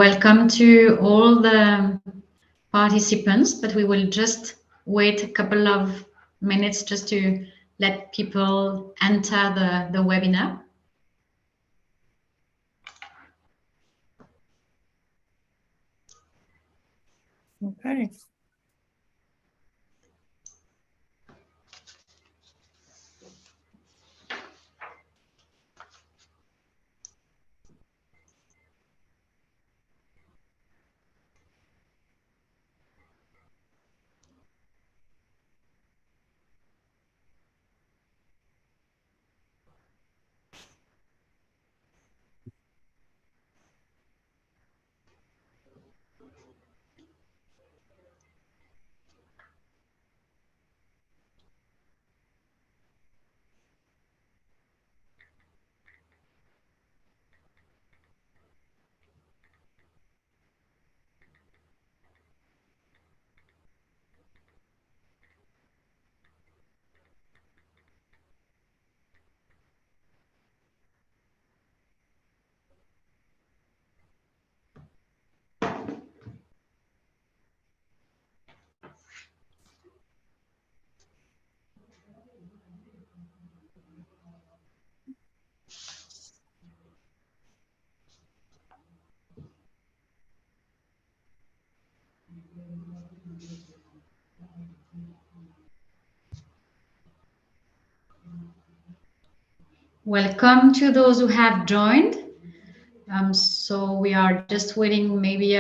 Welcome to all the participants, but we will just wait a couple of minutes just to let people enter the webinar. Okay. Welcome to those who have joined. So we are just waiting maybe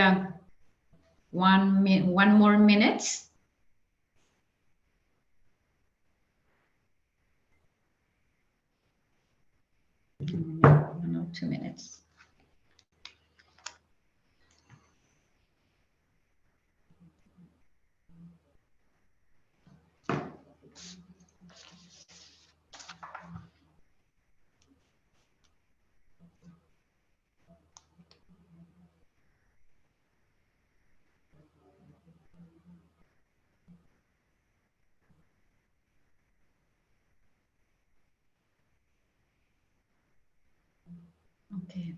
one more minute. No, 2 minutes. Okay.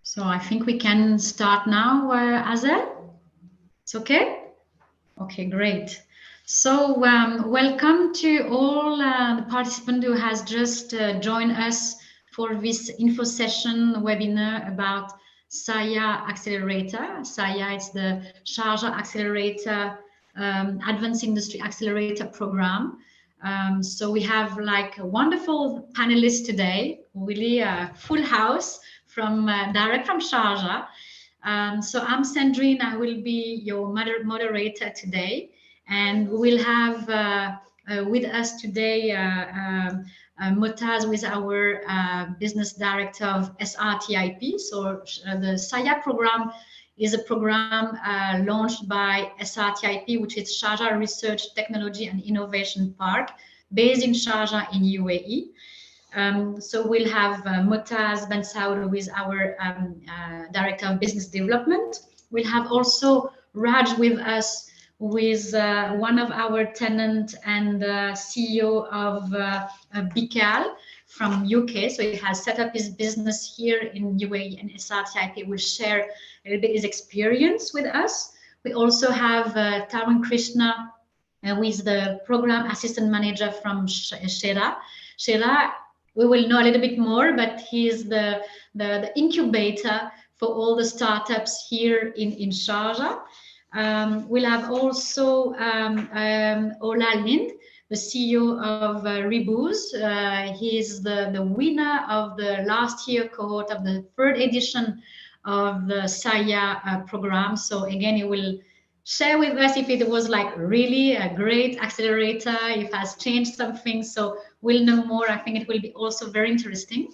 So I think we can start now, Azel. It's okay? Okay, great. So welcome to all the participants who has just joined us for this info session webinar about SAIA Accelerator. SAIA is the Sharjah Accelerator Advanced Industry Accelerator Program. So we have like a wonderful panelists today, really a full house from direct from Sharjah. So I'm Sandrine, I will be your moderator today, and we'll have with us today Motaz, with our business director of SRTIP. So the SAIA program is a program launched by SRTIP, which is Sharjah Research, Technology and Innovation Park, based in Sharjah in UAE. So we'll have Motaz Ben Saud, who is our Director of Business Development. We'll have also Raj with us, who is one of our tenants and CEO of Bikal from UK. So he has set up his business here in UAE, and SRTIP will share a little bit his experience with us. We also have Tarun Krishna, who is the Program Assistant Manager from Shera. Shera, we will know a little bit more, but he's the incubator for all the startups here in Sharjah. We'll have also Ola Lind, the CEO of Rebooz. He is the winner of the last year cohort of the third edition of the SAIA program. So again, he will share with us if it was like really a great accelerator, if it has changed something. So we'll know more. I think it will be also very interesting.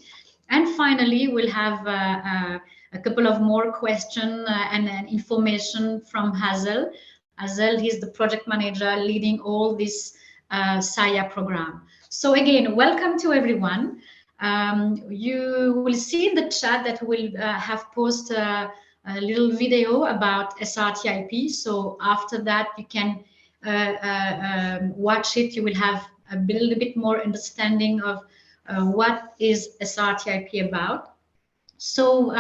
And finally, we'll have a couple of more questions and information from Hazel. Hazel, he's the project manager leading all this SAIA program. So again, welcome to everyone. You will see in the chat that we'll have posted a little video about SRTIP. So after that, you can watch it, you will have a little bit more understanding of what is SRTIP about. So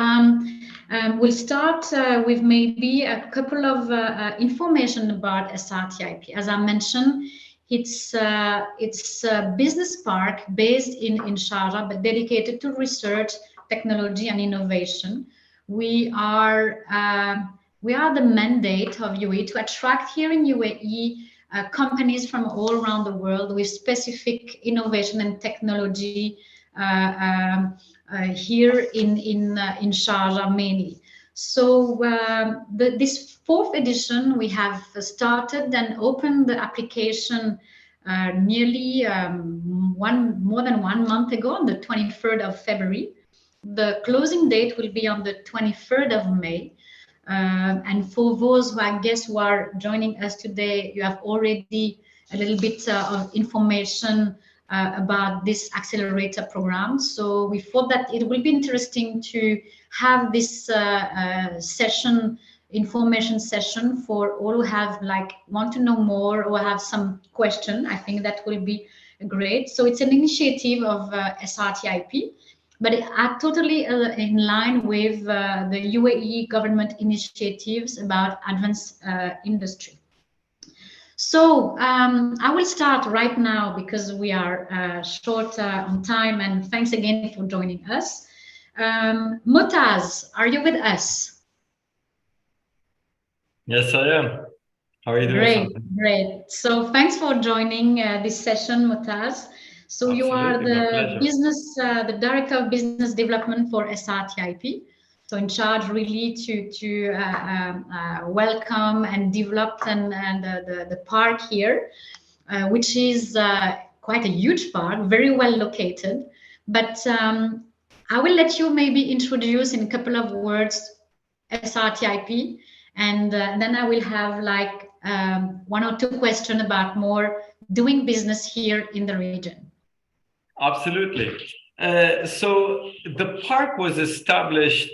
we'll start with maybe a couple of information about SRTIP. As I mentioned, it's a business park based in Sharjah, but dedicated to research, technology, and innovation. We are the mandate of UAE to attract here in UAE companies from all around the world with specific innovation and technology here in Sharjah mainly. So this fourth edition, we have started and opened the application nearly more than 1 month ago, on the 23rd of February. The closing date will be on the 23rd of May. And for those who I guess who are joining us today, you have already a little bit of information about this accelerator program. So we thought that it will be interesting to have this information session for all who have want to know more or have some question. I think that will be great. So it's an initiative of SRTIP, but it are totally in line with the UAE government initiatives about advanced industry. So I will start right now because we are short on time, and thanks again for joining us. Mutaz, are you with us? Yes, I am. How are you doing? Great. So thanks for joining this session, Mutaz. So you are the director of business development for SRTIP. So in charge really to welcome and develop the park here, which is quite a huge park, very well located. But I will let you maybe introduce in a couple of words SRTIP, and then I will have one or two questions about more doing business here in the region. Absolutely. So the park was established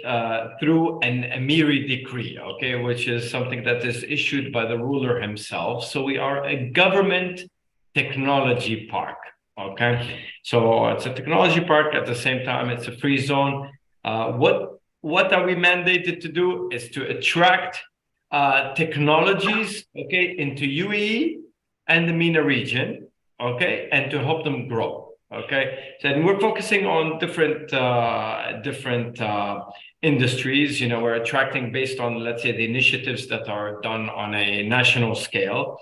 through an Emiri decree, okay, which is something that is issued by the ruler himself. So we are a government technology park, okay? So it's a technology park, at the same time it's a free zone. What are we mandated to do is to attract technologies, okay, into UAE and the MENA region, okay, and to help them grow. Okay, so we're focusing on different industries. You know, we're attracting based on, let's say, the initiatives that are done on a national scale.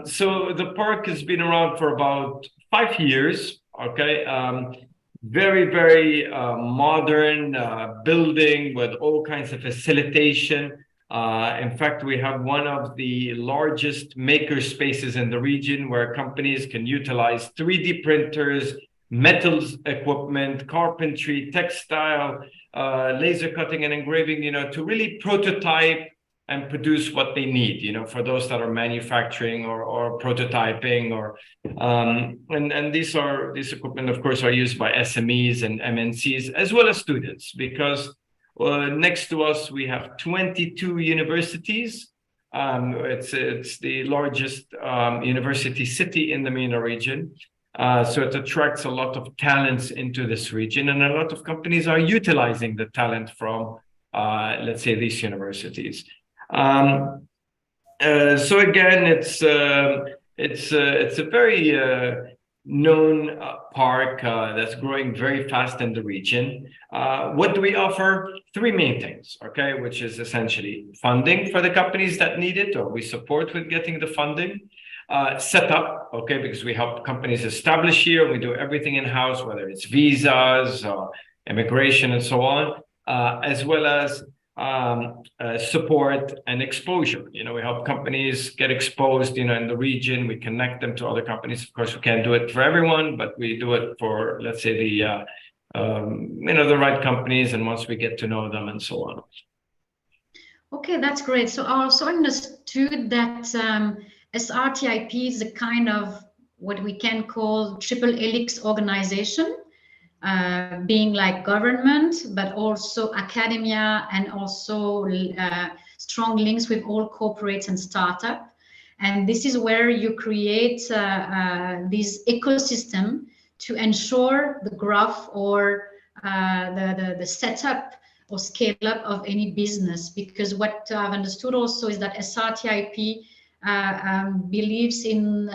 So the park has been around for about 5 years. Okay, very modern building with all kinds of facilitation. In fact, we have one of the largest maker spaces in the region where companies can utilize 3D printers, metals equipment, carpentry, textile, laser cutting and engraving, you know, to really prototype and produce what they need, you know, for those that are manufacturing or prototyping and these equipment, of course, are used by SMEs and MNCs as well as students, because next to us, we have 22 universities. It's the largest university city in the MENA region. So it attracts a lot of talents into this region, and a lot of companies are utilizing the talent from, let's say, these universities. So again, it's a very known park that's growing very fast in the region. What do we offer? 3 main things, okay, which is essentially funding for the companies that need it, or we support with getting the funding. Setup, okay, because we help companies establish here. We do everything in-house, whether it's visas, immigration, and so on, as well as support and exposure. You know, we help companies get exposed, you know, in the region. We connect them to other companies. Of course, we can't do it for everyone, but we do it for, let's say, the the right companies, and once we get to know them and so on. Okay, that's great. So I also understood that SRTIP is a kind of what we can call triple helix organization, being like government, but also academia, and also strong links with all corporates and startup. And this is where you create this ecosystem to ensure the growth or the setup or scale up of any business. Because what I've understood also is that SRTIP believes in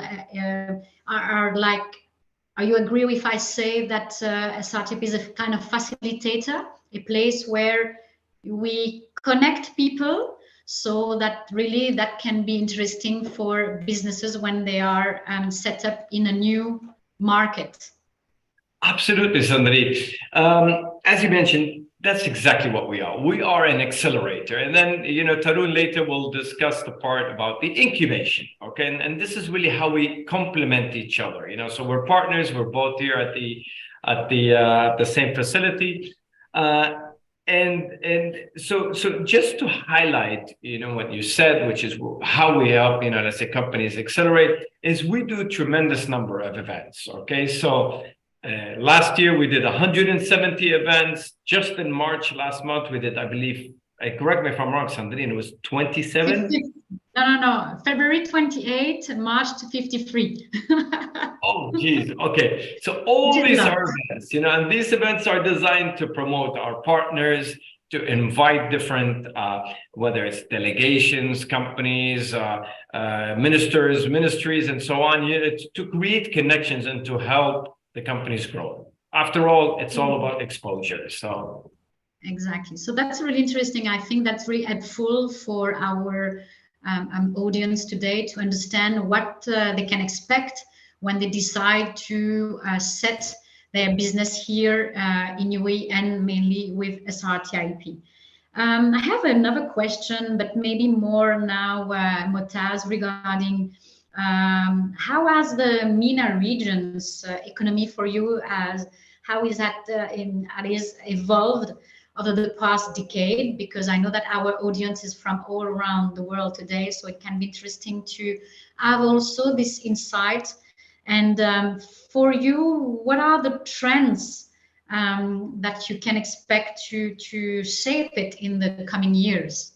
are you agree if I say that SRTIP is a kind of facilitator, a place where we connect people so that really that can be interesting for businesses when they are set up in a new market? Absolutely, Sandri. As you mentioned, that's exactly what we are. We are an accelerator. And then, Tarun later will discuss the part about the incubation. Okay. And this is really how we complement each other. So we're partners. We're both here at the same facility. And so just to highlight, what you said, which is how we help, let's say companies accelerate, is we do a tremendous number of events. Okay. So last year we did 170 events. Just in March last month we did, I believe, correct me if I'm wrong, Sandrine, it was 27? No. February 28, March to 53. Oh, geez. Okay. So all these are events, and these events are designed to promote our partners, to invite different, whether it's delegations, companies, ministers, ministries, and so on, to create connections and to help the companies grow. After all, it's all about exposure. So exactly. So that's really interesting. I think that's really helpful for our audience today to understand what they can expect when they decide to set their business here in UAE and mainly with SRTIP. I have another question, but maybe more now, Motaz, regarding how has the MENA region's economy for you how is that evolved over the past decade? Because I know that our audience is from all around the world today, so it can be interesting to have also this insight. And for you, what are the trends that you can expect to shape it in the coming years?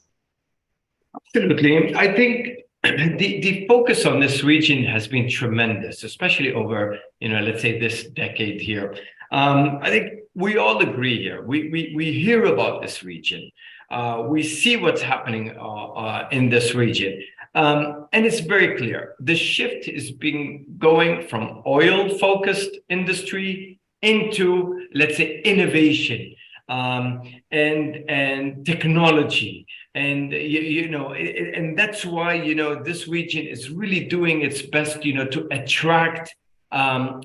Absolutely. I think the focus on this region has been tremendous, especially over, let's say this decade here. I think we all agree here. We hear about this region. We see what's happening in this region. And it's very clear. The shift is going from oil-focused industry into, let's say, innovation and technology. And, and that's why, this region is really doing its best, to attract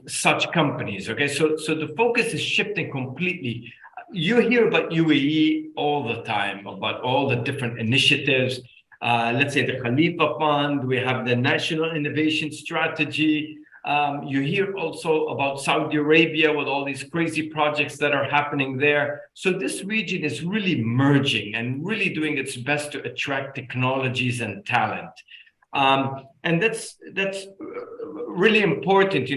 such companies. Okay, so the focus is shifting completely. You hear about UAE all the time, about all the different initiatives. Let's say the Khalifa Fund, we have the National Innovation Strategy. You hear also about Saudi Arabia with all these crazy projects that are happening there. So this region is really merging and really doing its best to attract technologies and talent. And that's really important,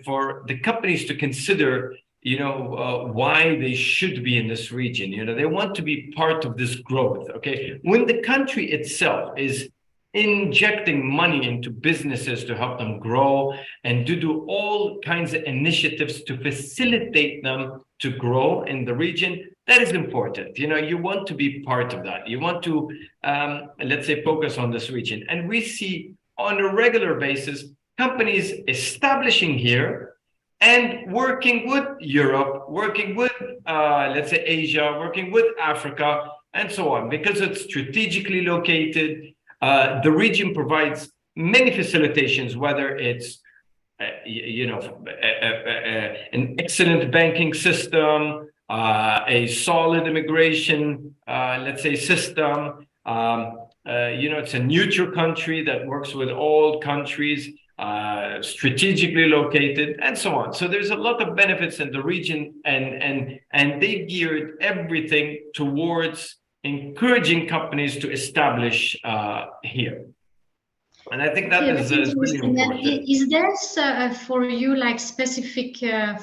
for the companies to consider, why they should be in this region. They want to be part of this growth. Okay, when the country itself is injecting money into businesses to help them grow and to do all kinds of initiatives to facilitate them to grow in the region, that is important. You want to be part of that. You want to, let's say, focus on this region. And we see on a regular basis companies establishing here and working with Europe, working with, let's say, Asia, working with Africa, and so on, because it's strategically located. The region provides many facilitations, whether it's, an excellent banking system, a solid immigration, let's say, system. It's a neutral country that works with all countries, strategically located, and so on. So there's a lot of benefits in the region, and they geared everything towards encouraging companies to establish here. And I think that is really important. Is there for you like specific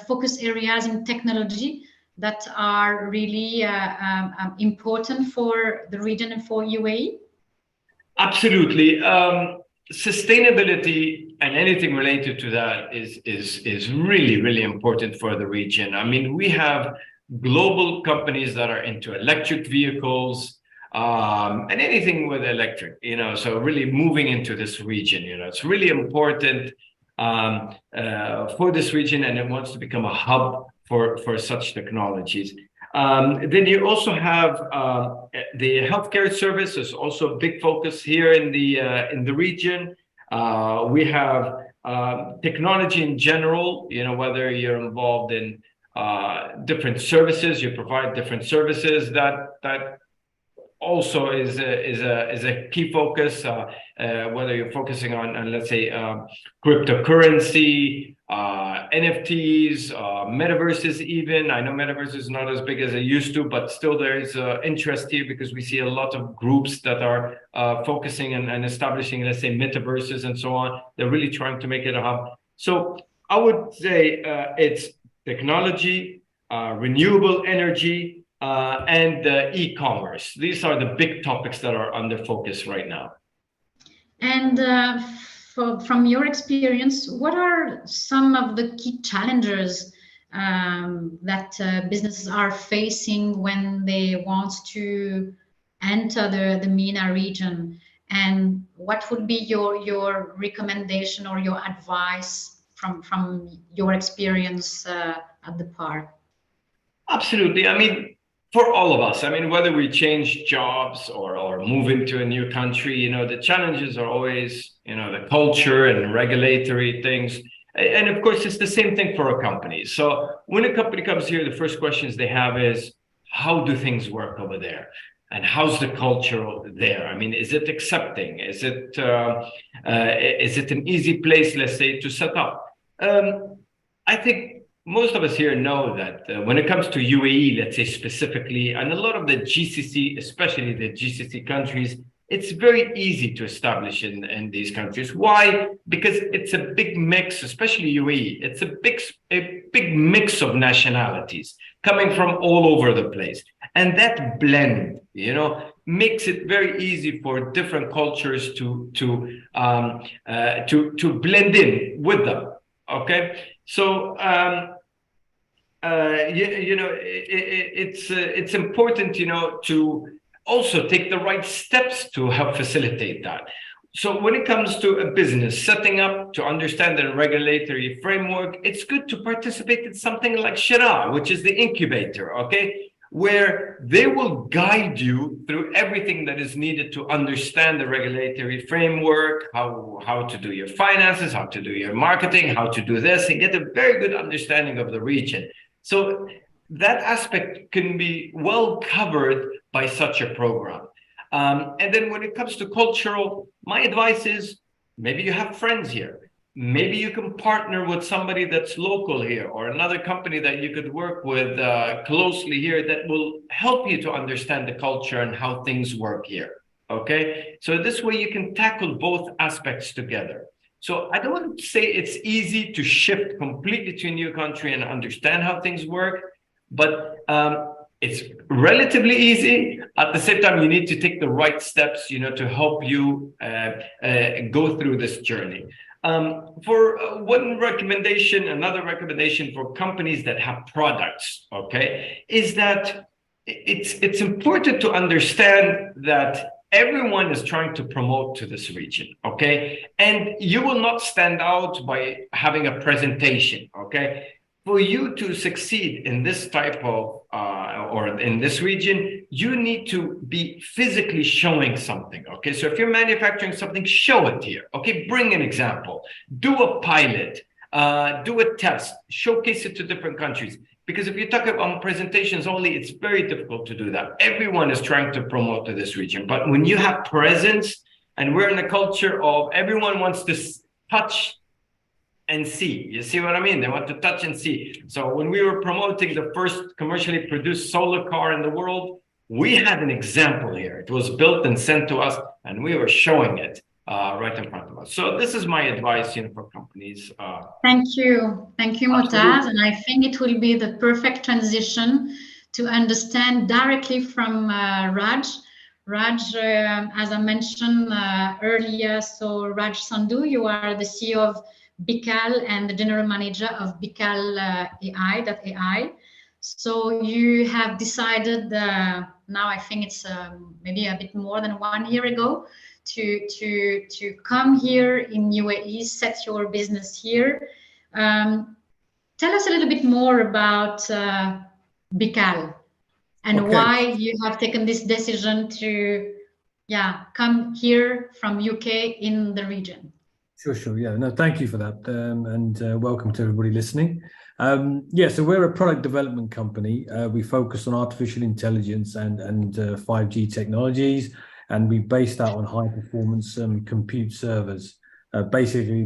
focus areas in technology that are really important for the region and for UAE? Absolutely. sustainability and anything related to that is really, really important for the region. I mean, we have global companies that are into electric vehicles, and anything with electric, you know, so really moving into this region, you know, it's really important for this region, and it wants to become a hub for such technologies. Then you also have the healthcare service is also a big focus here in the region. We have technology in general, you know, whether you're involved in different services, you provide different services, that also is a key focus, whether you're focusing on let's say cryptocurrency, NFTs, metaverses even. I know metaverse is not as big as it used to, but still there is interest here because we see a lot of groups that are focusing and establishing, let's say, metaverses and so on. They're really trying to make it a hub. So I would say it's technology, renewable energy, and e-commerce. These are the big topics that are under focus right now. And from your experience, what are some of the key challenges that businesses are facing when they want to enter the MENA region? And what would be your recommendation or your advice from your experience at the park? Absolutely. I mean, for all of us, I mean, whether we change jobs or move into a new country, you know, the challenges are always, you know, the culture and regulatory things. And of course, it's the same thing for a company. So when a company comes here, the first questions they have is, how do things work over there? And how's the culture there? I mean, is it accepting? Is it an easy place, let's say, to set up? I think most of us here know that when it comes to UAE, let's say specifically, and a lot of the GCC, especially the GCC countries, it's very easy to establish in these countries. Why? Because it's a big mix, especially UAE. It's a big mix of nationalities coming from all over the place. And that blend, you know, makes it very easy for different cultures to blend in with them. Okay, so you know, it's important, you know, to also take the right steps to help facilitate that. So when it comes to a business setting up to understand the regulatory framework, it's good to participate in something like Shira, which is the incubator, okay, where they will guide you through everything that is needed to understand the regulatory framework, how to do your finances, how to do your marketing, how to do this, and get a very good understanding of the region. So that aspect can be well covered by such a program. And then when it comes to cultural, my advice is maybe you have friends here. Maybe you can partner with somebody that's local here or another company that you could work with closely here that will help you to understand the culture and how things work here. Okay, so this way you can tackle both aspects together. So I don't want to say it's easy to shift completely to a new country and understand how things work, but it's relatively easy. At the same time, you need to take the right steps, you know, to help you go through this journey. For one recommendation, another recommendation for companies that have products, okay, is that it's important to understand that everyone is trying to promote to this region, okay? And you will not stand out by having a presentation, okay? For you to succeed in this type of, or in this region, you need to be physically showing something, okay? So if you're manufacturing something, show it here, okay? Bring an example, do a pilot, do a test, showcase it to different countries. Because if you talk about presentations only, it's very difficult to do that. Everyone is trying to promote to this region. But when you have presence, and we're in a culture of everyone wants to touch and see. You see what I mean? They want to touch and see. So when we were promoting the first commercially produced solar car in the world, we had an example here. It was built and sent to us, and we were showing it right in front of us. So this is my advice, you know, for companies. Thank you, Mutaz. And I think it will be the perfect transition to understand directly from Raj. Raj, as I mentioned earlier, so Raj Sandhu, you are the CEO of Bikal and the general manager of Bikal AI. So you have decided now, I think it's maybe a bit more than 1 year ago, to come here in UAE, set your business here. Tell us a little bit more about Bikal and why you have taken this decision to come here from UK in the region. Sure. Yeah, no, thank you for that. And welcome to everybody listening. So we're a product development company. We focus on artificial intelligence and 5G technologies, and we based that on high performance compute servers, basically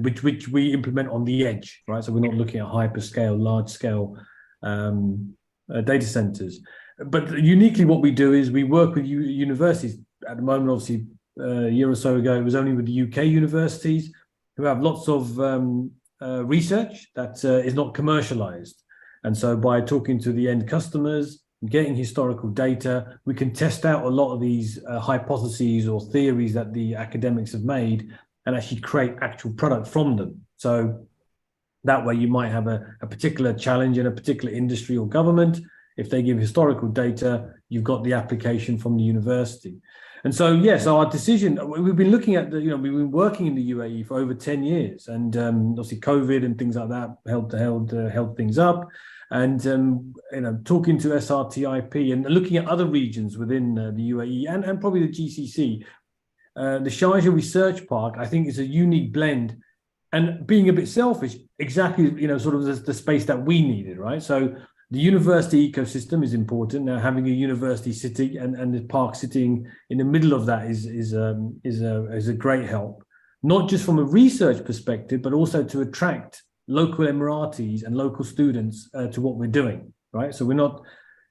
which we implement on the edge, right? So we're not looking at hyperscale, large scale data centers. But uniquely, what we do is we work with universities. At the moment, obviously, a year or so ago, it was only with the UK universities who have lots of research that is not commercialized. And so by talking to the end customers, getting historical data, we can test out a lot of these hypotheses or theories that the academics have made and actually create actual product from them. So that way you might have a particular challenge in a particular industry or government. If they give historical data, you've got the application from the university. And so, yes, our decision, we've been looking at we've been working in the UAE for over 10 years, and obviously COVID and things like that held things up. And talking to SRTIP and looking at other regions within the UAE and probably the GCC, the Sharjah Research Park, I think, is a unique blend. And being a bit selfish, exactly, sort of the space that we needed, right? So the university ecosystem is important. Now, having a university city and the park sitting in the middle of that is a great help, not just from a research perspective, but also to attract local Emiratis and local students to what we're doing, right? So we're not,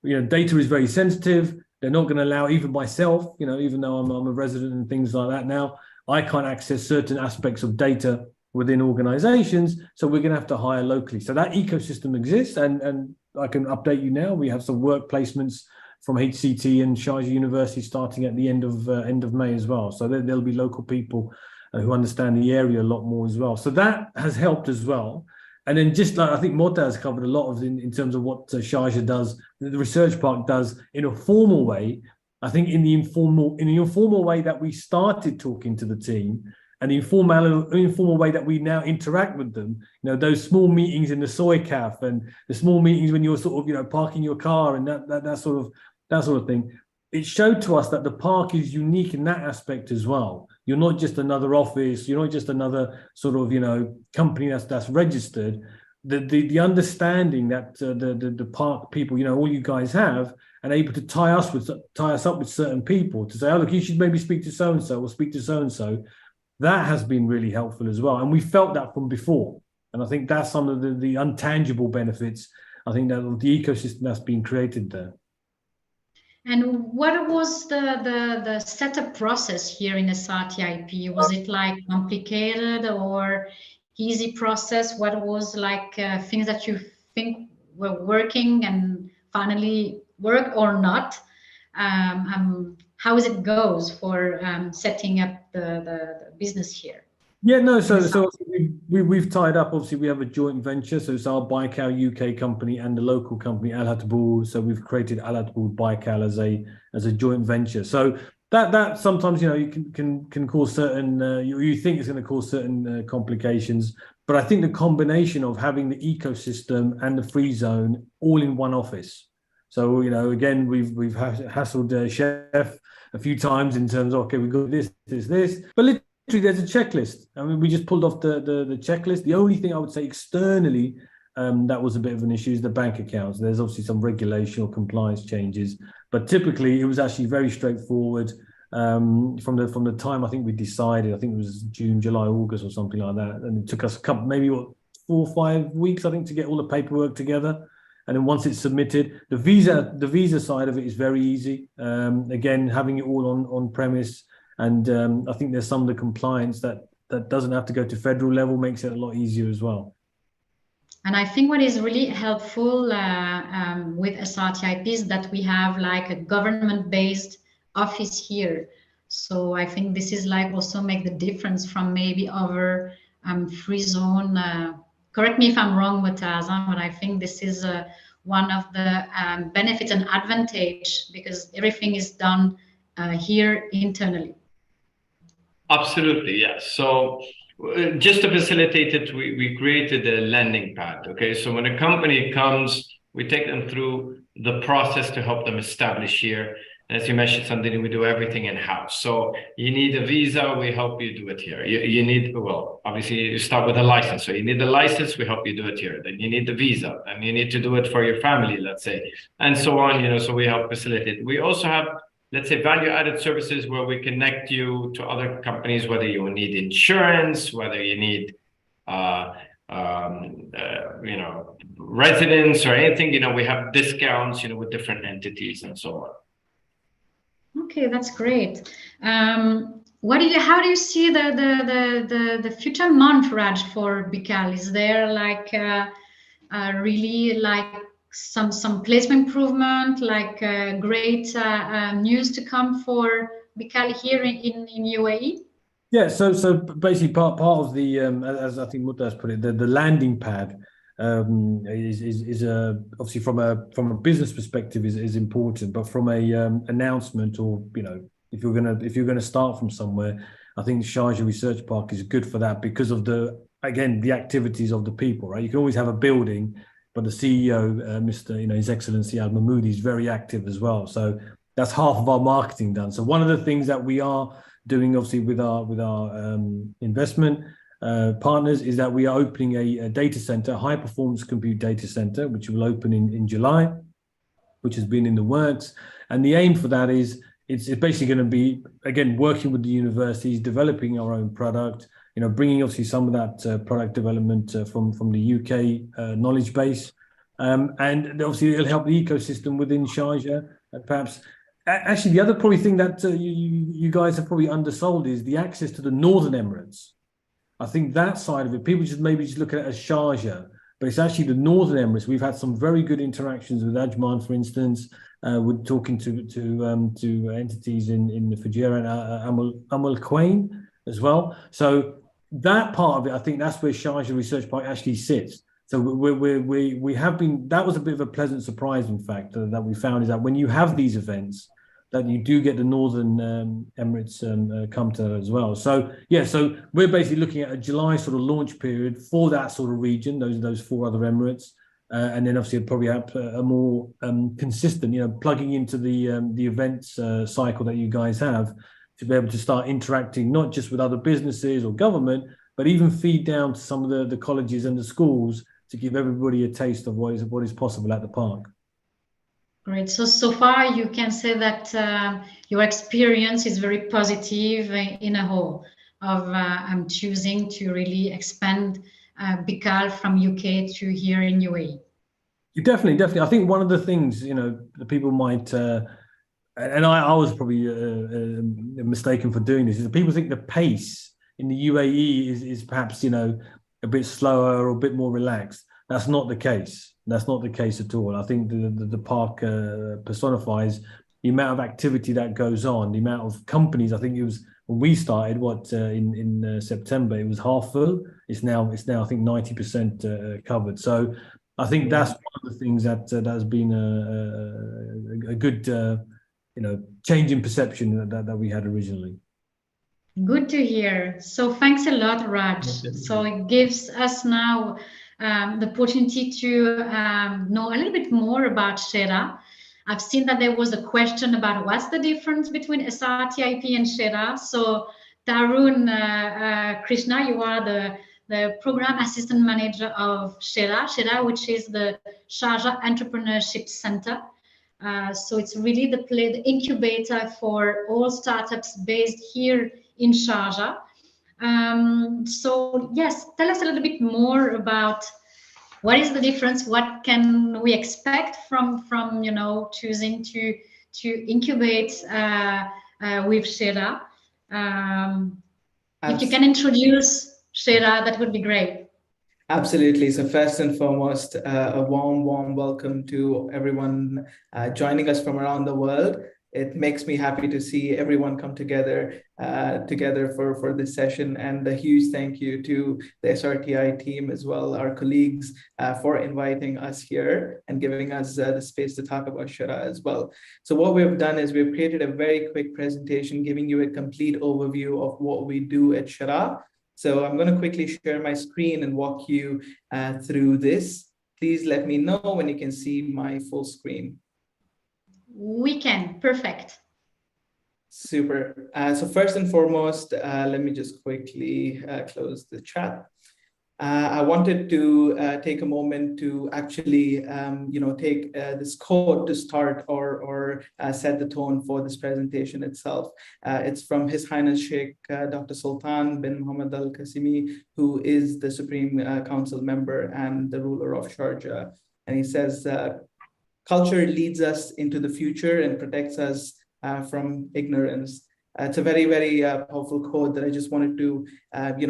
data is very sensitive. They're not going to allow even myself, even though I'm a resident and things like that now, I can't access certain aspects of data within organizations. So we're going to have to hire locally. So that ecosystem exists, and I can update you now. We have some work placements from HCT and Sharjah University starting at the end of May as well. So there'll be local people who understand the area a lot more as well. So that has helped as well. And then just like I think Morta has covered a lot of in terms of what Sharjah does, the research park does in a formal way. I think in the informal way that we started talking to the team, and the informal way that we now interact with them, those small meetings in the soy calf and the small meetings when you're sort of, parking your car and that sort of thing, it showed to us that the park is unique in that aspect as well. You're not just another office, you're not just another sort of, company that's registered. The understanding that the park people, all you guys have, and able to tie us up with certain people to say, oh, look, you should maybe speak to so-and-so or speak to so-and-so. That has been really helpful as well. And we felt that from before. And I think that's some of the intangible benefits, I think, that of the ecosystem that's been created there. And what was the setup process here in SRTIP? Was it like complicated or easy process? What was like things that you think were working and finally work or not? How is it goes for setting up the business here? Yeah, no, so we've tied up, obviously we have a joint venture, so it's our Baikal UK company and the local company Al Hatboul. So we've created Al Hatboul Baikal as a joint venture. So that sometimes you can cause certain you think it's going to cause certain complications, but I think the combination of having the ecosystem and the free zone all in one office. So again, we've hassled Chef a few times in terms of, okay, we've got this, but literally there's a checklist. I mean, we just pulled off the checklist. The only thing I would say externally that was a bit of an issue is the bank accounts. There's obviously some regulation or compliance changes, but typically it was actually very straightforward from the time I think we decided. I think it was June, July, August or something like that, and it took us maybe 4 or 5 weeks, I think, to get all the paperwork together. And then once it's submitted, the visa side of it is very easy. Again, having it all on premise, and I think there's some of the compliance that doesn't have to go to federal level, makes it a lot easier as well. And I think what is really helpful with SRTIP is that we have like a government-based office here. So I think this is like also make the difference from maybe other free zone. Correct me if I'm wrong, Mutazan, but I think this is one of the benefits and advantage because everything is done here internally. Absolutely, yes. So just to facilitate it, we created a landing pad. Okay, so when a company comes, we take them through the process to help them establish here. As you mentioned, something we do everything in-house. So you need a visa, we help you do it here. You need, well, obviously you start with a license. So you need the license, we help you do it here. Then you need the visa, and you need to do it for your family, let's say, and so on, you know, so we help facilitate. We also have, let's say, value-added services where we connect you to other companies, whether you need insurance, whether you need, you know, residence or anything, you know, we have discounts, you know, with different entities and so on. Okay, that's great. How do you see the future month, Raj, for Bikal? Is there like really like some placement improvement, like great news to come for Bikal here in UAE? Yeah, so basically part of the as I think Mutaz put it, the landing pad is obviously from a business perspective is important, but from a announcement, or you know, if you're gonna start from somewhere, I think Sharjah Research Park is good for that because of the activities of the people, right? You can always have a building, but the CEO, Mr. His Excellency Al Mahmoudi, is very active as well. So that's half of our marketing done. So one of the things that we are doing, obviously, with our investment partners, is that we are opening a data center, high performance compute data center, which will open in July, which has been in the works. And the aim for that is it's basically going to be, again, working with the universities, developing our own product, you know, bringing obviously some of that product development from the UK knowledge base. And obviously it'll help the ecosystem within Sharjah. And perhaps, actually, the other probably thing that you guys have probably undersold is the access to the Northern Emirates. I think that side of it, people maybe just look at it as Sharjah, but it's actually the Northern Emirates. We've had some very good interactions with Ajman, for instance. We're talking to entities in the Fujairah and Amal Quain as well. So that part of it, I think that's where Sharjah Research Park actually sits. So we have been, that was a bit of a pleasant surprise, in fact, that we found, is that when you have these events, that you do get the Northern Emirates come to as well. So yeah, so we're basically looking at a July sort of launch period for that sort of region, those 4 other Emirates, and then obviously probably have a more consistent, you know, plugging into the events cycle that you guys have, to be able to start interacting not just with other businesses or government, but even feed down to some of the colleges and the schools to give everybody a taste of what is possible at the park. Great. So far you can say that your experience is very positive in a whole of choosing to really expand Bikal from UK to here in UAE. Definitely. I think one of the things, you know, the people might, and I was probably mistaken for doing this, is that people think the pace in the UAE is perhaps, you know, a bit slower or a bit more relaxed. That's not the case. That's not the case at all. I think the park personifies the amount of activity that goes on, the amount of companies. I think it was when we started, in September, it was half full. It's now I think 90% covered. So I think that's one of the things that has been a good you know, change in perception that we had originally. Good to hear. So thanks a lot, Raj. So it gives us now the opportunity to know a little bit more about SAIA. I've seen that there was a question about what's the difference between SRTIP and SAIA. So Tarun Krishna, you are the Program Assistant Manager of SAIA, which is the Sharjah Entrepreneurship Center. So it's really the incubator for all startups based here in Sharjah. So yes, tell us a little bit more about what is the difference, what can we expect from you know, choosing to incubate with SAIA. If you can introduce SAIA, that would be great. Absolutely. So first and foremost, a warm welcome to everyone joining us from around the world. it makes me happy to see everyone come together for this session. And a huge thank you to the SRTI team as well, our colleagues, for inviting us here and giving us the space to talk about Shura as well. So what we've done is we've created a very quick presentation giving you a complete overview of what we do at Shura. So I'm going to quickly share my screen and walk you through this. Please let me know when you can see my full screen. We can, perfect. Super. So first and foremost, let me just quickly close the chat. I wanted to take a moment to actually, take this quote to start or set the tone for this presentation itself. It's from His Highness Sheikh Dr. Sultan bin Muhammad Al Qasimi, who is the Supreme Council member and the ruler of Sharjah. And he says, culture leads us into the future and protects us from ignorance. It's a very, very powerful quote that I just wanted to,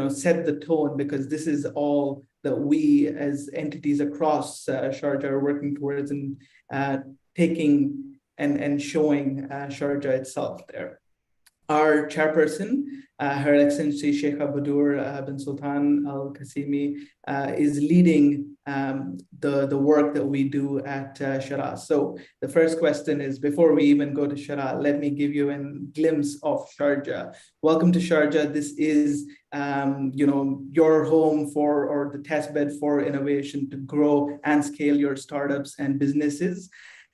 set the tone, because this is all that we as entities across Sharjah are working towards, and taking and showing Sharjah itself there. Our chairperson, Her Excellency Sheikh Abadur bin Sultan Al Qasimi, is leading the work that we do at Shura. So the first question is, before we even go to Shura, let me give you a glimpse of Sharjah. Welcome to Sharjah. This is your home for, or the test bed for innovation to grow and scale your startups and businesses.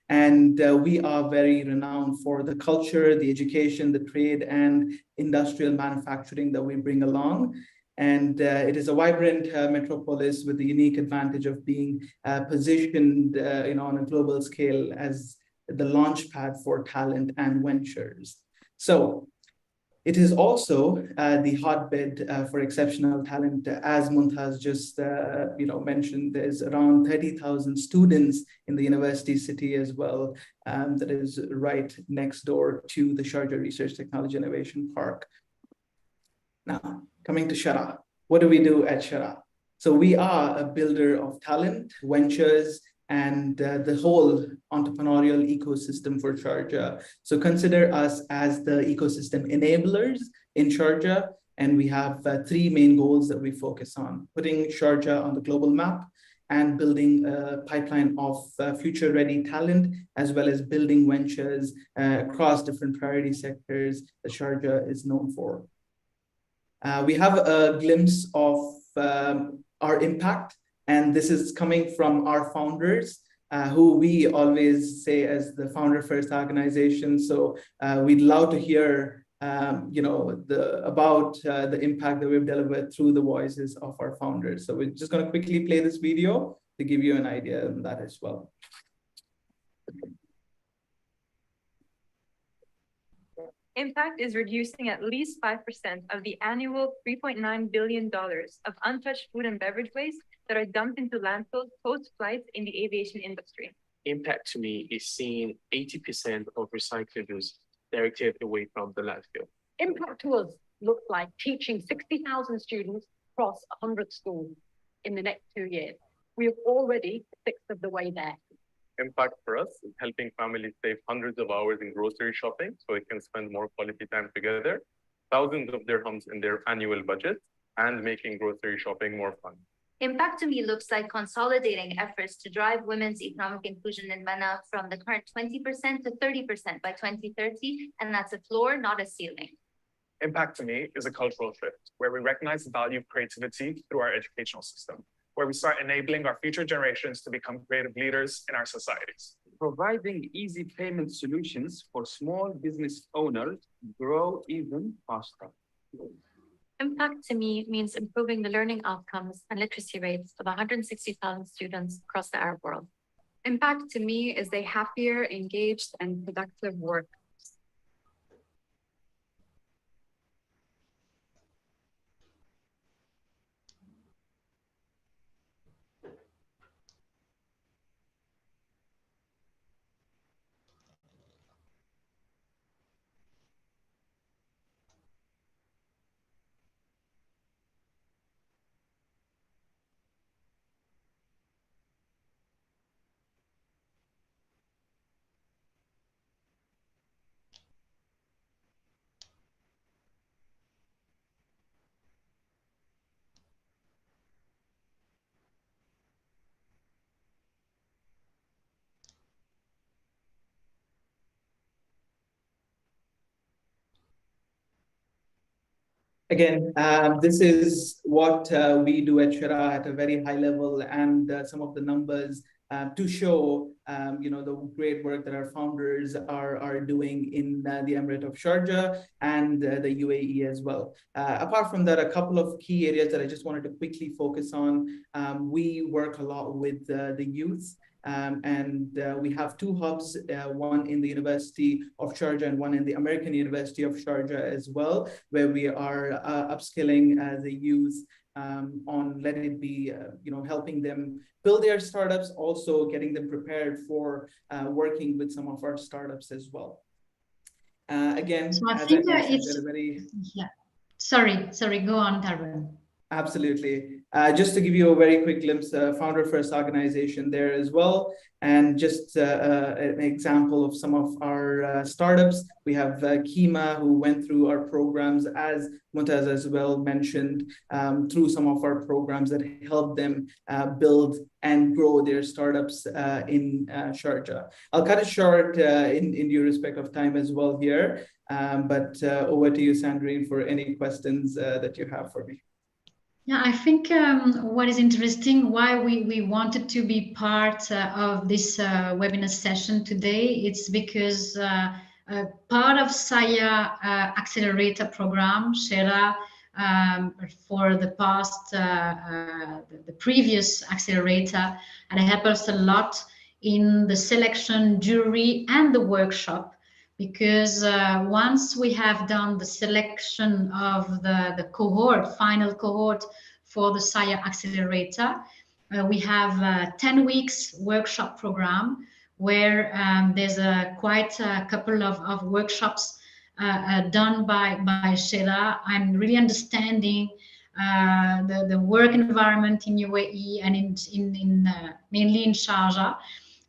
And we are very renowned for the culture, the education, the trade, and industrial manufacturing that we bring along. And it is a vibrant metropolis with the unique advantage of being positioned on a global scale as the launch pad for talent and ventures. So it is also the hotbed for exceptional talent. As Mumtaz just mentioned, there's around 30,000 students in the university city as well, that is right next door to the Sharjah Research Technology Innovation Park. Now, coming to Shura, what do we do at Shura? So we are a builder of talent, ventures, and the whole entrepreneurial ecosystem for Sharjah. So consider us as the ecosystem enablers in Sharjah, and we have three main goals that we focus on: putting Sharjah on the global map, and building a pipeline of future-ready talent, as well as building ventures across different priority sectors that Sharjah is known for. We have a glimpse of our impact, and this is coming from our founders, who we always say as the founder first organization. So we'd love to hear about the impact that we've delivered through the voices of our founders. So we're just going to quickly play this video to give you an idea of that as well. Impact is reducing at least 5% of the annual $3.9 billion of untouched food and beverage waste that are dumped into landfills post-flight in the aviation industry. Impact to me is seeing 80% of recyclables directed away from the landfill. Impact to us looks like teaching 60,000 students across 100 schools in the next 2 years. We have already 1/6 of the way there. Impact for us is helping families save hundreds of hours in grocery shopping so they can spend more quality time together, thousands of dirhams in their annual budget, and making grocery shopping more fun. Impact to me looks like consolidating efforts to drive women's economic inclusion in MENA from the current 20% to 30% by 2030, and that's a floor, not a ceiling. Impact to me is a cultural shift where we recognize the value of creativity through our educational system, where we start enabling our future generations to become creative leaders in our societies. Providing easy payment solutions for small business owners grow even faster. Impact to me means improving the learning outcomes and literacy rates of 160,000 students across the Arab world. Impact to me is a happier, engaged, and productive work. Again, this is what we do at Shara at a very high level, and some of the numbers to show, the great work that our founders are doing in the Emirate of Sharjah and the UAE as well. Apart from that, a couple of key areas that I just wanted to quickly focus on. We work a lot with the youth. We have two hubs, one in the University of Sharjah and one in the American University of Sharjah as well, where we are upskilling the youth on, let it be, helping them build their startups, also getting them prepared for working with some of our startups as well. Again, so I as think I mentioned, it's, yeah. Sorry, go on, Tarun. Absolutely. Just to give you a very quick glimpse, founder first organization there as well. And just an example of some of our startups. We have Kima, who went through our programs, as Mumtaz as well mentioned, through some of our programs that helped them build and grow their startups in Sharjah. I'll cut it short in due respect of time as well here. But over to you, Sandrine, for any questions that you have for me. Yeah, I think what is interesting, why we wanted to be part of this webinar session today, it's because part of SAIA Accelerator program, Shara, for the past, the previous Accelerator, and it helped us a lot in the selection, jury, and the workshop. Because once we have done the selection of the cohort, final cohort for the SAIA Accelerator, we have a 10 weeks workshop program where there's quite a couple of workshops done by Shara. I'm really understanding the work environment in UAE and in mainly in Sharjah.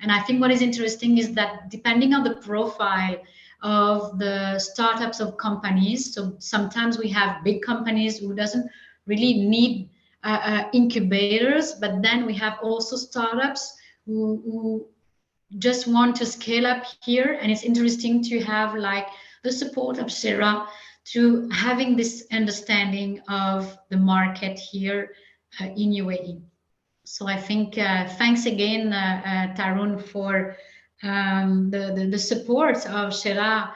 And I think what is interesting is that depending on the profile of the startups of companies, so sometimes we have big companies who doesn't really need incubators, but then we have also startups who just want to scale up here. And it's interesting to have like the support of Shara to having this understanding of the market here in UAE. So I think thanks again, Tarun, for the support of Shara.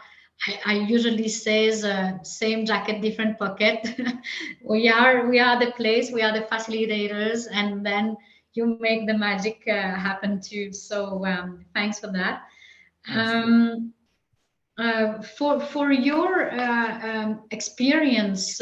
I usually say same jacket, different pocket. we are the place, we are the facilitators, and then you make the magic happen too. So thanks for that. For your experience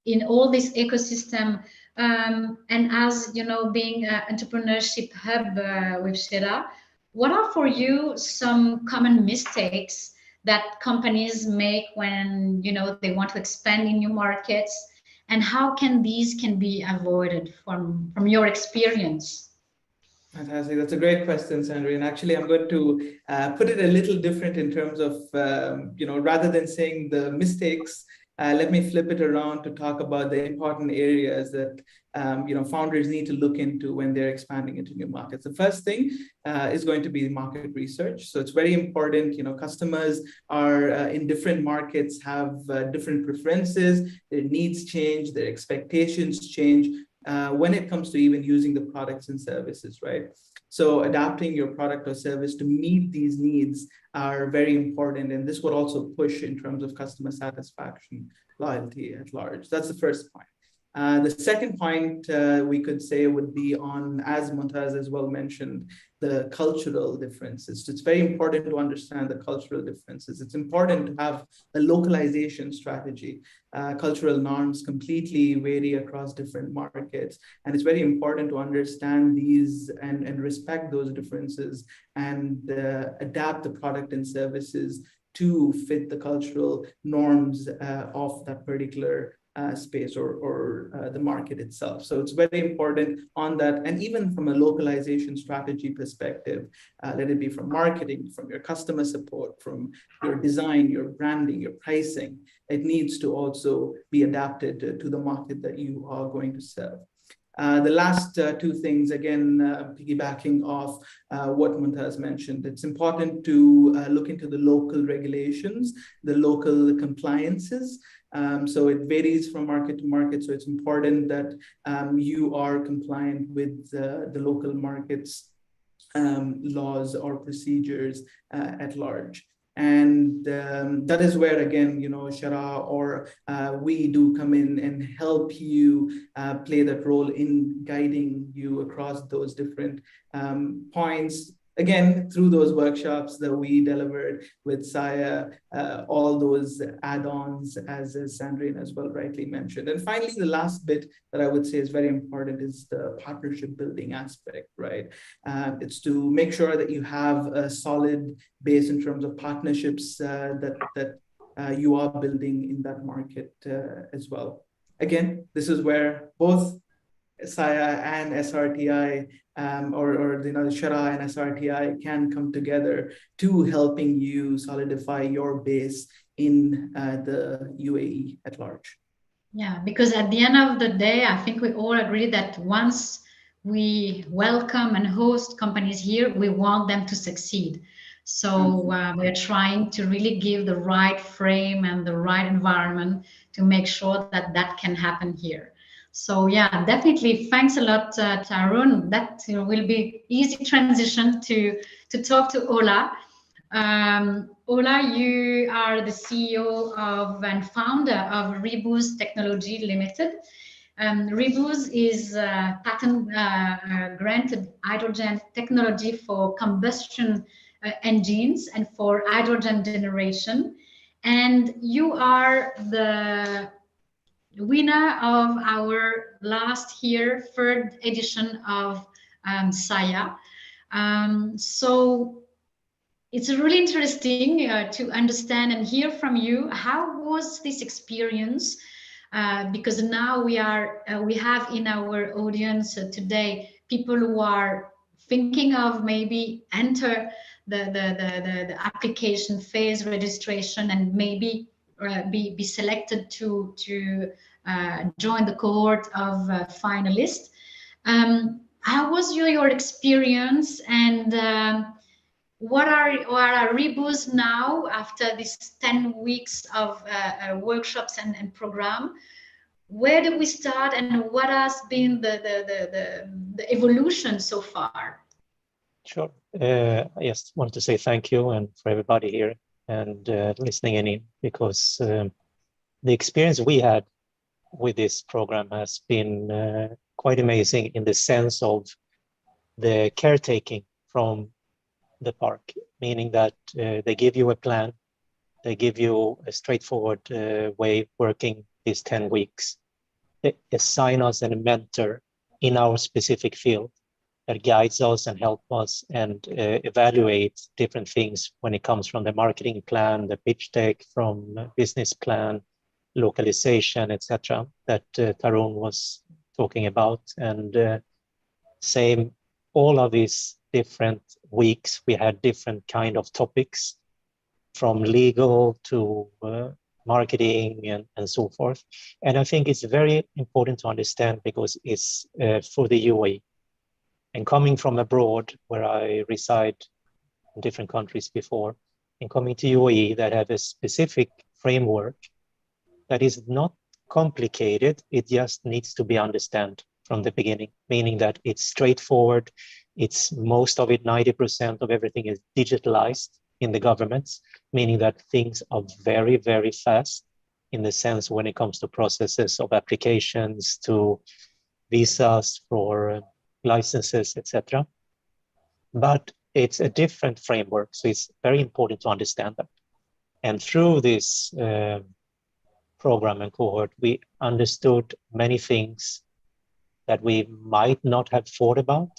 in all this ecosystem, and as you know, being an entrepreneurship hub with Shara, what are for you some common mistakes that companies make when they want to expand in new markets, and how can these be avoided from your experience? Fantastic. That's a great question, Sandrine. And actually, I'm going to put it a little different in terms of, rather than saying the mistakes, let me flip it around to talk about the important areas that, founders need to look into when they're expanding into new markets. The first thing is going to be market research. So it's very important, customers are in different markets, have different preferences, their needs change, their expectations change. When it comes to even using the products and services, right? So adapting your product or service to meet these needs are very important. And this would also push in terms of customer satisfaction, loyalty at large. That's the first point. The second point we could say would be on, as Mumtaz as well mentioned, the cultural differences. It's very important to understand the cultural differences. It's important to have a localization strategy. Cultural norms completely vary across different markets. And it's very important to understand these and respect those differences and adapt the product and services to fit the cultural norms of that particular space or the market itself. So it's very important on that. And even from a localization strategy perspective, let it be from marketing, from your customer support, from your design, your branding, your pricing, it needs to also be adapted to the market that you are going to serve. The last two things, again, piggybacking off what Mumtaz mentioned, it's important to look into the local regulations, the local compliances. So it varies from market to market. So it's important that you are compliant with the local markets laws or procedures at large. And that is where, again, Shara or we do come in and help you play that role in guiding you across those different points. Again, through those workshops that we delivered with SAIA, all those add-ons, as Sandrine as well rightly mentioned. And finally, the last bit that I would say is very important is the partnership building aspect, right? It's to make sure that you have a solid base in terms of partnerships that you are building in that market as well. Again, this is where both SAIA and SRTI or the Shara and SRTI can come together to helping you solidify your base in the UAE at large. Yeah, because at the end of the day, I think we all agree that once we welcome and host companies here, we want them to succeed. So we're trying to really give the right frame and the right environment to make sure that that can happen here. So yeah, definitely. Thanks a lot, Tarun. That will be easy transition to talk to Ola. Ola, you are the CEO of and founder of Reboost Technology Limited. Reboost is patent granted hydrogen technology for combustion engines and for hydrogen generation. And you are the winner of our last year, third edition of SAIA. So it's really interesting to understand and hear from you. How was this experience? Because now we have in our audience today people who are thinking of maybe enter the application phase registration and maybe be selected to join the cohort of finalists. How was your experience, and what are Reboost now after these 10 weeks of workshops and program? Where did we start, and what has been the evolution so far? Sure. I just wanted to say thank you and for everybody here and listening in, because the experience we had with this program has been quite amazing in the sense of the caretaking from the park, meaning that they give you a plan, they give you a straightforward way working these 10 weeks. They assign us a mentor in our specific field that guides us and helps us and evaluate different things when it comes from the marketing plan, the pitch deck, from business plan, localization, etc. that Tarun was talking about. And same, all of these different weeks, we had different kind of topics, from legal to marketing and so forth. And I think it's very important to understand, because it's for the UAE. And coming from abroad, where I reside in different countries before, and coming to UAE that have a specific framework that is not complicated, it just needs to be understood from the beginning, meaning that it's straightforward. It's most of it, 90% of everything is digitalized in the governments, meaning that things are very, very fast in the sense when it comes to processes of applications, to visas for licenses, etc. But it's a different framework, so it's very important to understand that. And through this program and cohort, we understood many things that we might not have thought about,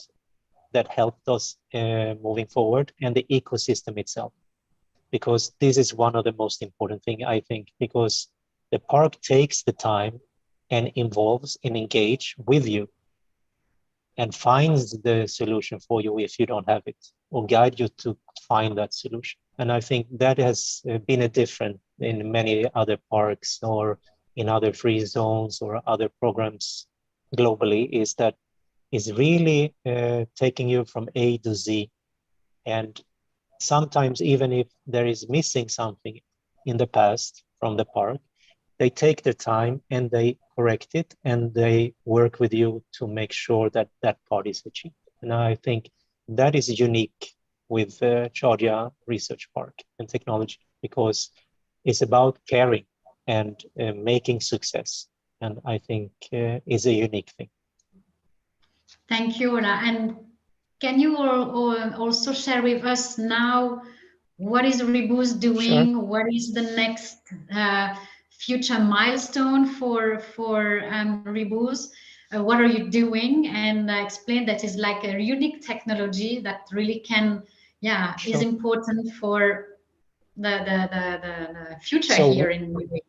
that helped us moving forward, and the ecosystem itself. Because this is one of the most important things, I think, because the park takes the time and involves and engage with you and finds the solution for you if you don't have it, or guide you to find that solution. And I think that has been a difference in many other parks or in other free zones or other programs globally is that is really taking you from A to Z. And sometimes even if there is missing something in the past from the park, they take the time and they correct it and they work with you to make sure that that part is achieved. And I think that is unique with Sharjah Research Park and Technology, because it's about caring and making success. And I think is a unique thing. Thank you, Ola. And can you also share with us now what is Reboost doing? Sure. What is the next future milestone for Reboost? What are you doing? And explain that is like a unique technology that really can, yeah, Sure. is important for the future So, here in UAE.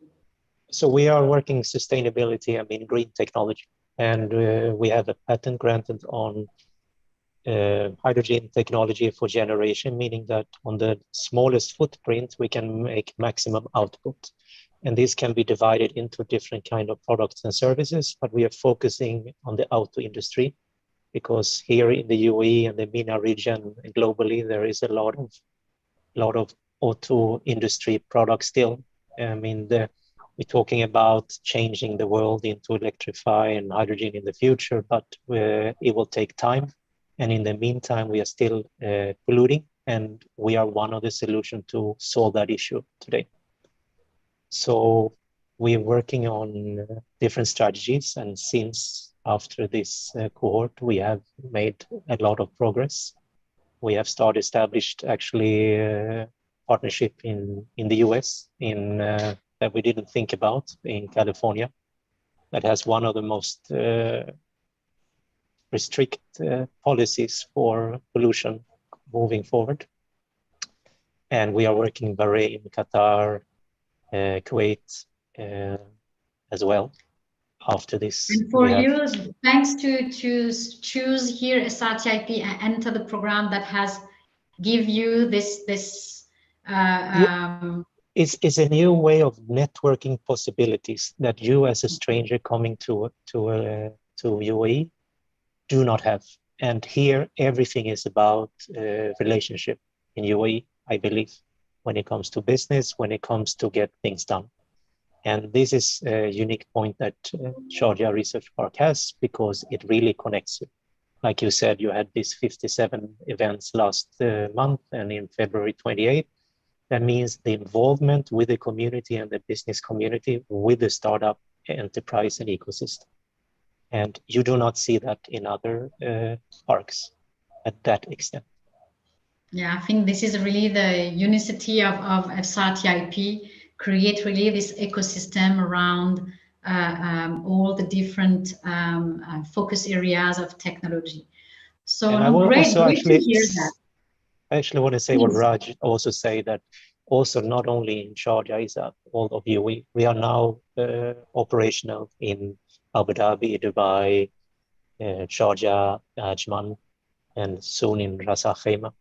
So we are working sustainability, green technology, and we have a patent granted on hydrogen technology for generation, meaning that on the smallest footprint, we can make maximum output. And this can be divided into different kind of products and services, but we are focusing on the auto industry because here in the UAE and the MENA region and globally, there is a lot of auto industry products still. We're talking about changing the world into electrify and hydrogen in the future, but it will take time. And in the meantime, we are still polluting, and we are one of the solutions to solve that issue today. So we're working on different strategies, and since after this cohort, we have made a lot of progress. We have established actually partnership in the US that we didn't think about in California, that has one of the most restrict policies for pollution moving forward. And we are working in Bahrain, Qatar, Kuwait as well. After this, and for you, thanks to choose here SAIA and enter the program that has give you this it's a new way of networking possibilities that you as a stranger coming to UAE do not have. And here everything is about relationship in UAE, I believe, when it comes to business, when it comes to get things done. And this is a unique point that Sharjah Research Park has, because it really connects you. Like you said, you had these 57 events last month, and in February 28th, that means the involvement with the community and the business community with the startup, enterprise, and ecosystem. And you do not see that in other parks at that extent. Yeah, I think this is really the unicity of SAIA, create really this ecosystem around all the different focus areas of technology. So great to hear that. I actually want to say what Raj also say, that also not only in Sharjah is all of you, we are now operational in Abu Dhabi, Dubai, Sharjah, Ajman, and soon in Ras Al Khaimah.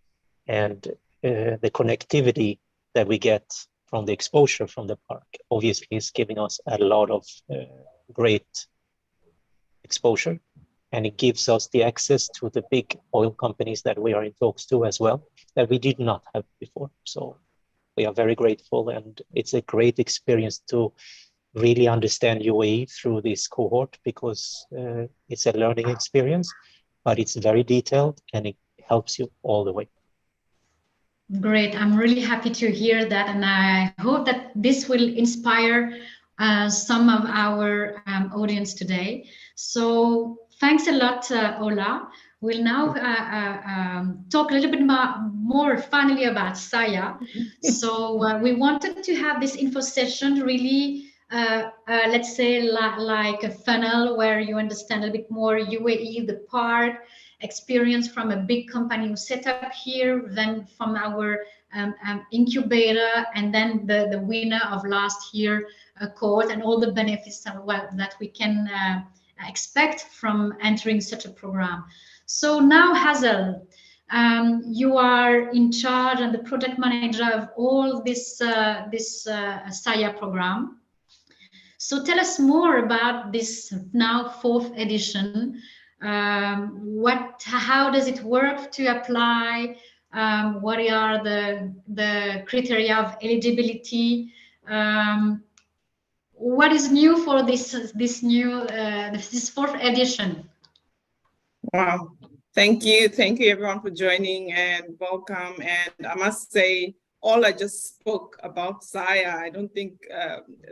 And the connectivity that we get from the exposure from the park obviously is giving us a lot of great exposure. And it gives us the access to the big oil companies that we are in talks to as well, that we did not have before. So we are very grateful, and it's a great experience to really understand UAE through this cohort, because it's a learning experience, but it's very detailed and it helps you all the way. Great. I'm really happy to hear that. And I hope that this will inspire some of our audience today. So thanks a lot, Ola. We'll now talk a little bit more finally about SAIA. So we wanted to have this info session really, let's say like a funnel where you understand a bit more UAE, the park, experience from a big company who set up here, then from our incubator, and then the winner of last year cohort, and all the benefits that we can expect from entering such a program. So now, Hazel, you are in charge and the project manager of all this SAIA program. So tell us more about this now 4th edition. How does it work to apply? What are the criteria of eligibility? What is new for this 4th edition? Wow, thank you everyone for joining and welcome. And I must say, all I just spoke about SAIA, I don't think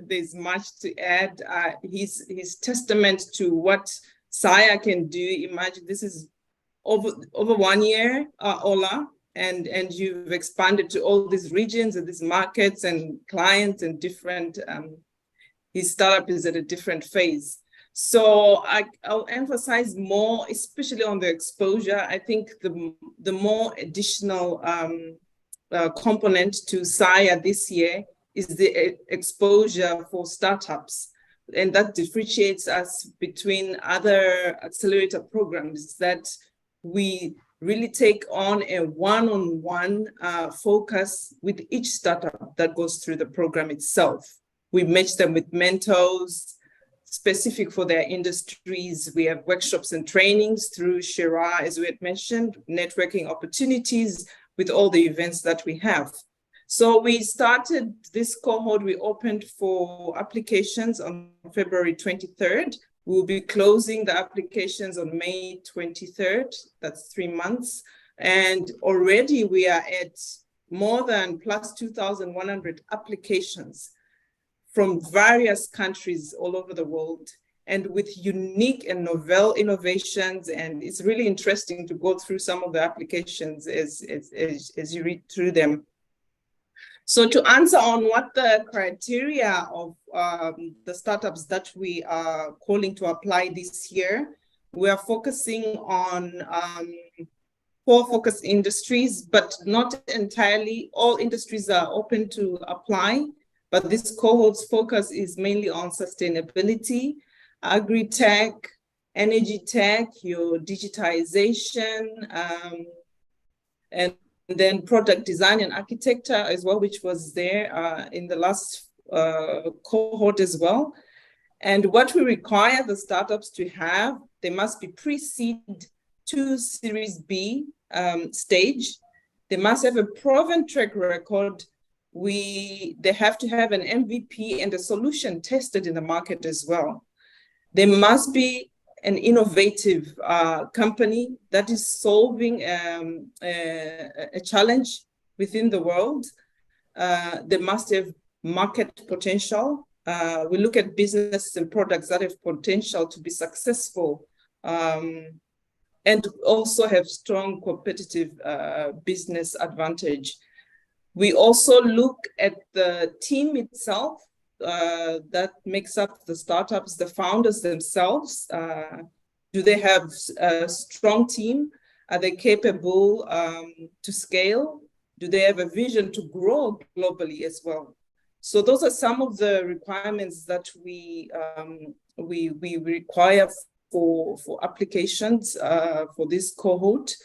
there's much to add. His testament to what SAIA can do. Imagine this is over 1 year, Ola, and you've expanded to all these regions and these markets and clients and different. His startup is at a different phase. So I'll emphasize more, especially on the exposure. I think the more additional component to SAIA this year is the exposure for startups. And that differentiates us between other accelerator programs, that we really take on a one-on-one focus with each startup that goes through the program itself. We match them with mentors specific for their industries. We have workshops and trainings through Shira, as we had mentioned, networking opportunities with all the events that we have. So we started this cohort, we opened for applications on February 23rd. We'll be closing the applications on May 23rd, that's 3 months. And already we are at more than plus 2,100 applications from various countries all over the world, and with unique and novel innovations. And it's really interesting to go through some of the applications as you read through them. So to answer on what the criteria of the startups that we are calling to apply this year, we are focusing on 4 focus industries, but not entirely. All industries are open to apply, but this cohort's focus is mainly on sustainability, agri-tech, energy tech, your digitization, and then product design and architecture as well, which was there in the last cohort as well. And what we require the startups to have, they must be pre-seed to Series B stage. They must have a proven track record. They have to have an MVP and a solution tested in the market as well. They must be an innovative company that is solving a challenge within the world. They must have market potential. We look at businesses and products that have potential to be successful, and also have strong competitive business advantage. We also look at the team itself that makes up the startups, the founders themselves. Do they have a strong team? Are they capable to scale? Do they have a vision to grow globally as well? So those are some of the requirements that we require for applications for this cohort.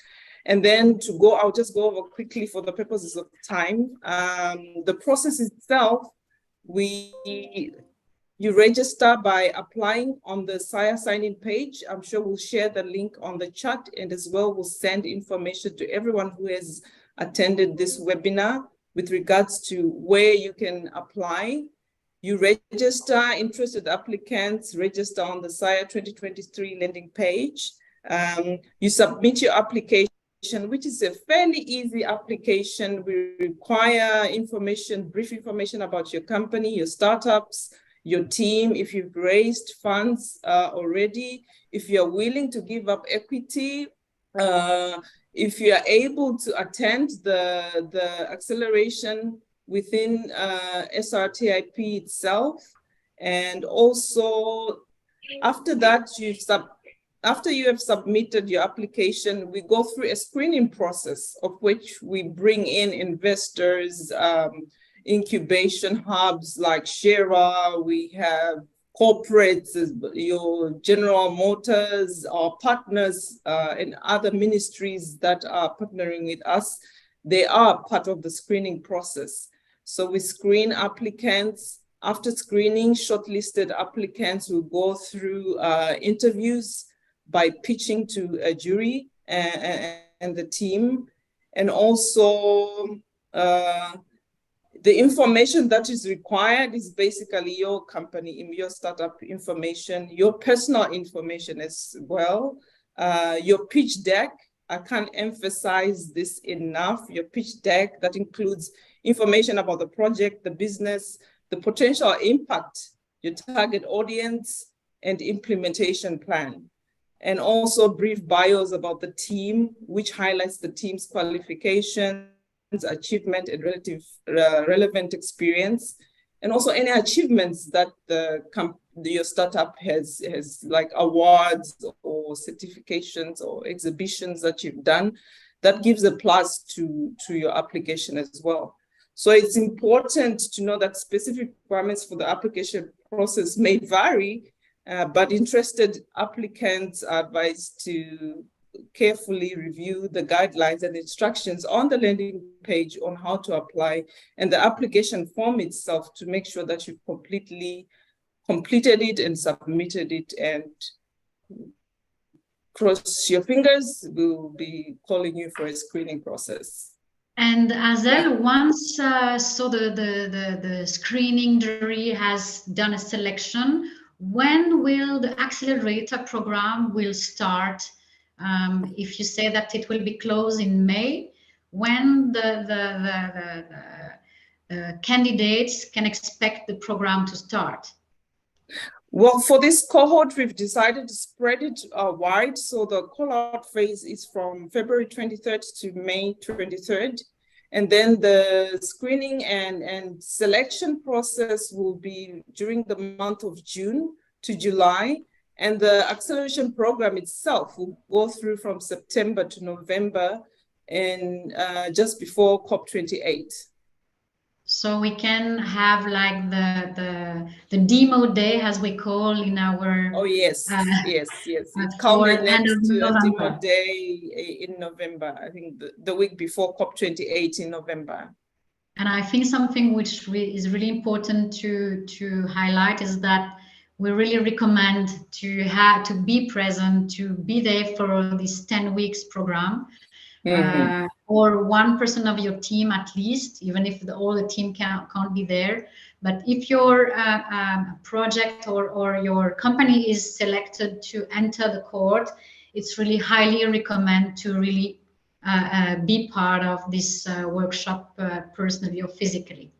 And then I'll just go over quickly for the purposes of time. The process itself, you register by applying on the SAIA sign-in page. I'm sure we'll share the link on the chat, and as well we'll send information to everyone who has attended this webinar with regards to where you can apply. You register, interested applicants register on the SAIA 2023 landing page. You submit your application, which is a fairly easy application. We require information, brief information about your company, your startups, your team, if you've raised funds already, if you're willing to give up equity, if you are able to attend the acceleration within SRTIP itself. And also after that, after you have submitted your application, we go through a screening process of which we bring in investors, incubation hubs like Shira, we have corporates, your General Motors, our partners, and other ministries that are partnering with us. They are part of the screening process. So we screen applicants, After screening, shortlisted applicants will go through interviews by pitching to a jury and the team. And also the information that is required is basically your company, your startup information, your personal information as well, your pitch deck. I can't emphasize this enough. Your pitch deck that includes information about the project, the business, the potential impact, your target audience, and implementation plan. And also brief bios about the team, which highlights the team's qualifications, achievement, and relevant experience. And also any achievements that your startup has like awards or certifications or exhibitions that you've done, that gives a plus to your application as well. So it's important to know that specific requirements for the application process may vary, but interested applicants are advised to carefully review the guidelines and instructions on the landing page on how to apply and the application form itself to make sure that you've completely completed it and submitted it. And cross your fingers, we'll be calling you for a screening process. And Azel, once so the screening jury has done a selection, when will the Accelerator program will start? If you say that it will be closed in May, when the candidates can expect the program to start? Well, for this cohort, we've decided to spread it wide. So the call-out phase is from February 23rd to May 23rd. And then the screening and selection process will be during the month of June to July. And the acceleration program itself will go through from September to November and just before COP28. So we can have like the demo day, as we call in our... Oh, yes, yes. It culminates to a demo day in November, I think the week before COP28 in November. And I think something which is really important to highlight is that we really recommend to be present, to be there for this 10 weeks program. Or one person of your team at least, even if all the team can't be there. But if your project or your company is selected to enter the cohort, it's really highly recommend to really be part of this workshop personally or physically.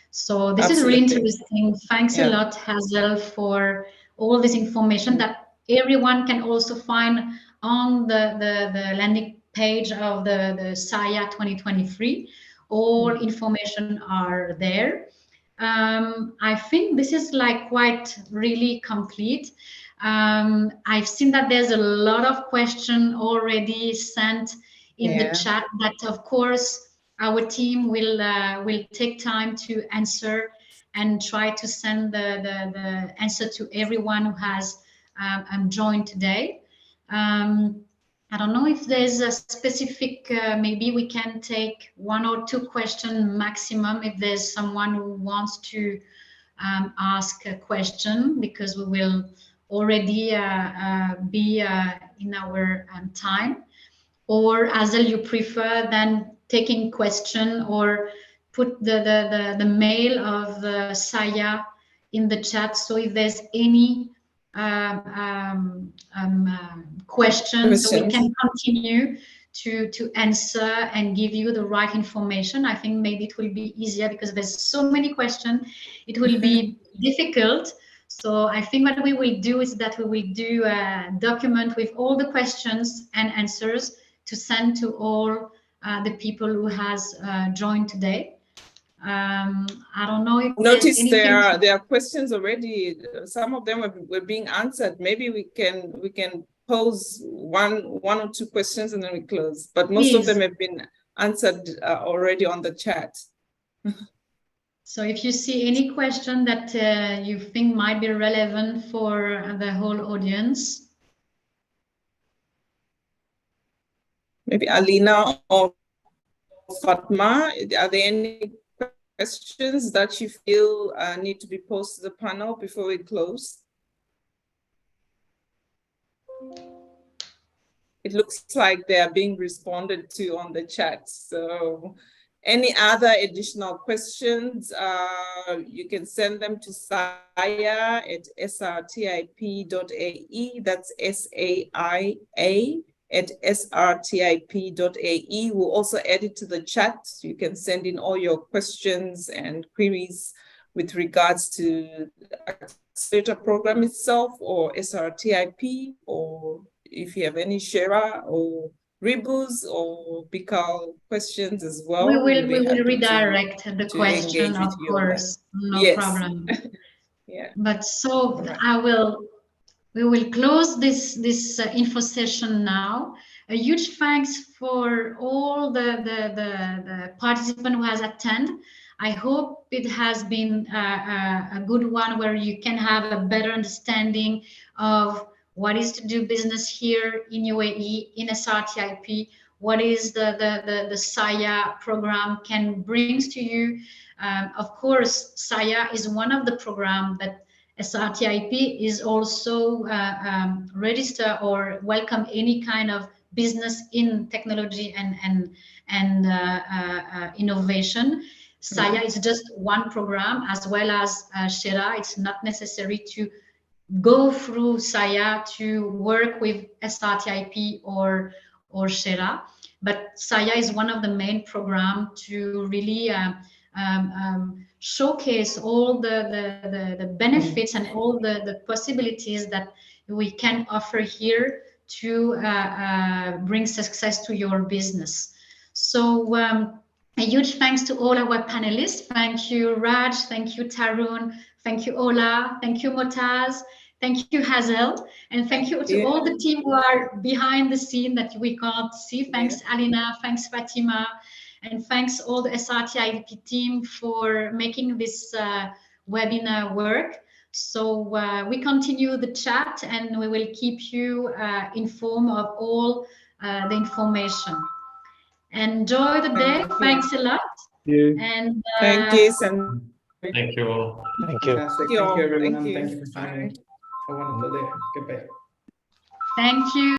So this is really interesting. Thanks a lot, Hazel, for all this information that everyone can also find on the landing page of the SAIA 2023. All information are there. I think this is like quite really complete. I've seen that there's a lot of questions already sent in the chat that of course our team will take time to answer and try to send the answer to everyone who has joined today. I don't know if there's a specific, maybe we can take 1 or 2 questions maximum if there's someone who wants to ask a question, because we will already be in our time. Or Azel, you prefer then taking question or put the mail of the SAIA in the chat. So if there's any questions, so we can continue to answer and give you the right information. I think maybe it will be easier because there's so many questions. It will be difficult. So I think what we will do is that we will do a document with all the questions and answers to send to all the people who has joined today. I don't know if notice there are questions already. Some of them were being answered. Maybe we can pose one or 2 questions and then we close. But most of them have been answered already on the chat. So if you see any question that you think might be relevant for the whole audience. Maybe Alina or Fatma, are there any questions that you feel need to be posed to the panel before we close? It looks like they are being responded to on the chat. So any other additional questions, you can send them to SAIA at srtip.ae. That's SAIA at srtip.ae. We'll also add it to the chat. You can send in all your questions and queries with regards to the Accelerator program itself or SRTIP, or if you have any Shera or Ribus or Bikal questions as well. We will redirect the question, of course, no problem. Yeah. But so we will close this info session now. A huge thanks for all the participants who has attended. I hope it has been a good one where you can have a better understanding of what is to do business here in UAE, in SRTIP, what is the SAIA program can brings to you. Of course, SAIA is one of the programs that SRTIP is also register or welcome any kind of business in technology and innovation. SAIA is just one program, as well as Shera. It's not necessary to go through SAIA to work with SRTIP or Shera, but SAIA is one of the main programs to really showcase all the benefits and all the possibilities that we can offer here to bring success to your business. So a huge thanks to all our panelists. Thank you, Raj. Thank you, Tarun. Thank you, Ola. Thank you, Motaz. Thank you, Hazel. And thank you to all the team who are behind the scene that we can't see. Thanks, Alina. Thanks, Fatima. And thanks all the SRTIP team for making this webinar work. So we continue the chat and we will keep you informed of all the information. Enjoy the day. Thanks a lot. And thank you. Thank you all. Thank you. Fantastic. Thank you, everyone. Thank you for joining. Have a wonderful day. Goodbye. Thank you.